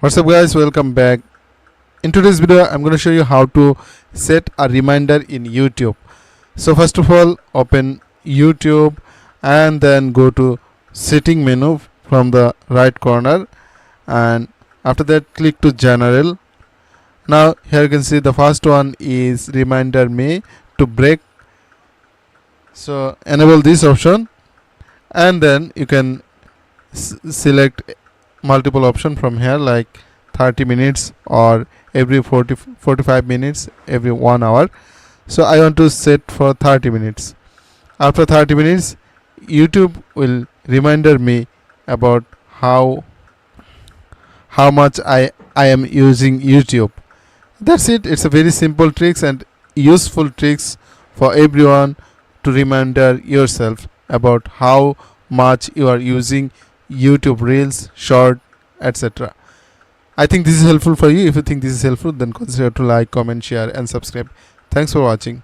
What's up guys, welcome back. In today's video I'm going to show you how to set a reminder in YouTube. So first of all, open YouTube and then go to setting menu from the right corner, and after that click to general. Now here you can see the first one is reminder me to break. So enable this option and then you can select multiple option from here like 30 minutes or every 45 minutes, every 1 hour. So I want to set for 30 minutes. After 30 minutes YouTube will reminder me about how much I am using YouTube. That's it. It's a very simple tricks and useful tricks for everyone to reminder yourself about how much you are using YouTube Reels, Short, etc. I think this is helpful for you. If you think this is helpful, then consider to like, comment, share and subscribe. Thanks for watching.